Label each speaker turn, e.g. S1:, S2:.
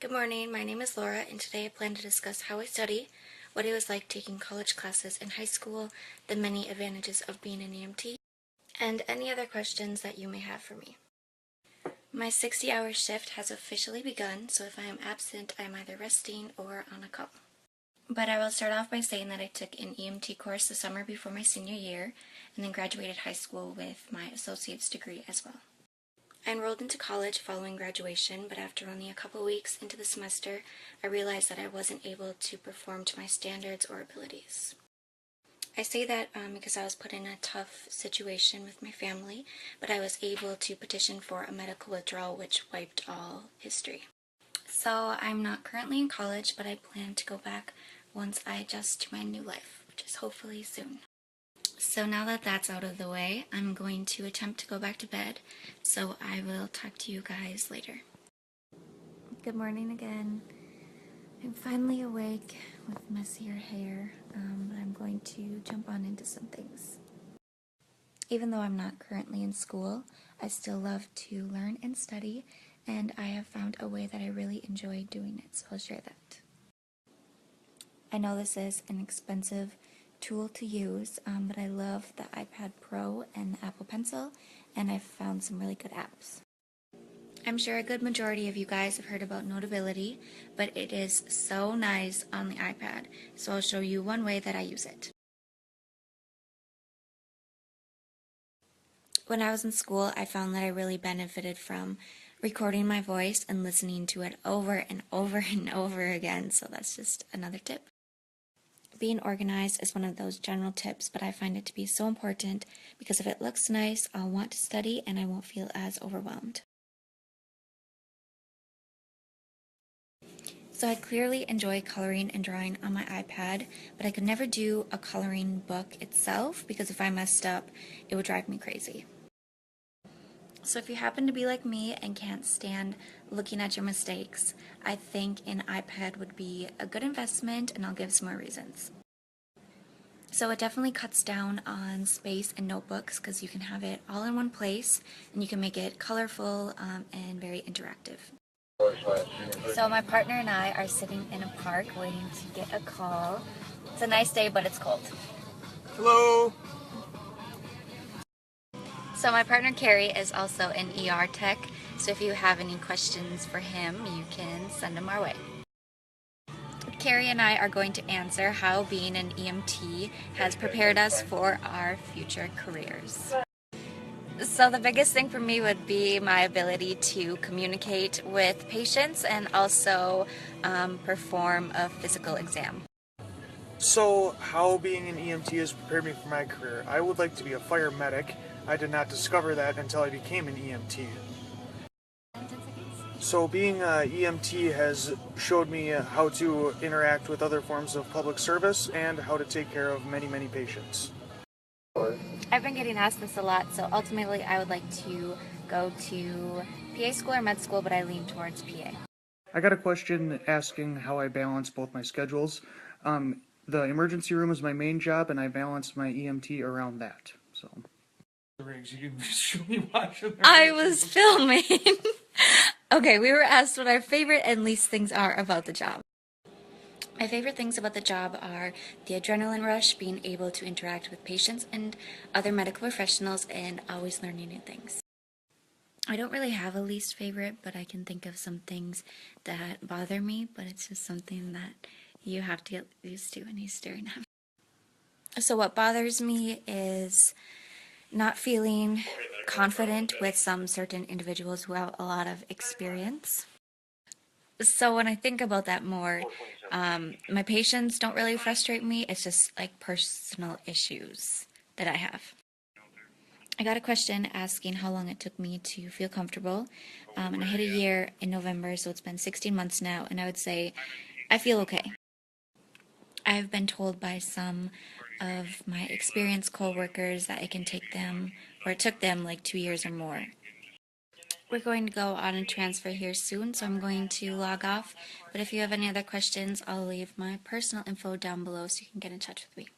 S1: Good morning, my name is Laura, and today I plan to discuss how I study, what it was like taking college classes in high school, the many advantages of being an EMT, and any other questions that you may have for me. My 60-hour shift has officially begun, so if I am absent, I am either resting or on a call. But I will start off by saying that I took an EMT course the summer before my senior year, and then graduated high school with my associate's degree as well. I enrolled into college following graduation, but after only a couple weeks into the semester, I realized that I wasn't able to perform to my standards or abilities. I say that because I was put in a tough situation with my family, but I was able to petition for a medical withdrawal which wiped all history. So I'm not currently in college, but I plan to go back once I adjust to my new life, which is hopefully soon. So now that that's out of the way, I'm going to attempt to go back to bed, so I will talk to you guys later. Good morning again. I'm finally awake with messier hair, but I'm going to jump on into some things. Even though I'm not currently in school, I still love to learn and study, and I have found a way that I really enjoy doing it, so I'll share that. I know this is an expensive tool to use, but I love the iPad Pro and the Apple Pencil, and I've found some really good apps. I'm sure a good majority of you guys have heard about Notability, but it is so nice on the iPad, so I'll show you one way that I use it. When I was in school, I found that I really benefited from recording my voice and listening to it over and over and over again, so that's just another tip. Being organized is one of those general tips, but I find it to be so important because if it looks nice, I'll want to study and I won't feel as overwhelmed. So I clearly enjoy coloring and drawing on my iPad, but I could never do a coloring book itself because if I messed up, it would drive me crazy. So if you happen to be like me and can't stand looking at your mistakes, I think an iPad would be a good investment, and I'll give some more reasons. So it definitely cuts down on space and notebooks because you can have it all in one place and you can make it colorful and very interactive. So my partner and I are sitting in a park waiting to get a call. It's a nice day, but it's cold.
S2: Hello!
S1: So my partner Carrie is also an ER tech, so if you have any questions for him, you can send them our way. Carrie and I are going to answer how being an EMT has prepared us for our future careers. So the biggest thing for me would be my ability to communicate with patients and also perform a physical exam.
S2: So, how being an EMT has prepared me for my career? I would like to be a fire medic. I did not discover that until I became an EMT. So being an EMT has showed me how to interact with other forms of public service and how to take care of many, many patients.
S1: I've been getting asked this a lot, so ultimately I would like to go to PA school or med school, but I lean towards PA.
S2: I got a question asking how I balance both my schedules. The emergency room is my main job, and I balance my EMT around that. So.
S1: I was filming. Okay, we were asked what our favorite and least things are about the job. My favorite things about the job are the adrenaline rush, being able to interact with patients and other medical professionals, and always learning new things. I don't really have a least favorite, but I can think of some things that bother me, but it's just something that you have to get used to and he's staring at me. So what bothers me is not feeling confident with some certain individuals who have a lot of experience. So when I think about that more, my patients don't really frustrate me. It's just like personal issues that I have. I got a question asking how long it took me to feel comfortable, and I hit a year in November, so it's been 16 months now, and I would say I feel okay. I've been told by some of my experienced co-workers that it can take them, or it took them like 2 years or more. We're going to go on a transfer here soon, so I'm going to log off, but if you have any other questions, I'll leave my personal info down below so you can get in touch with me.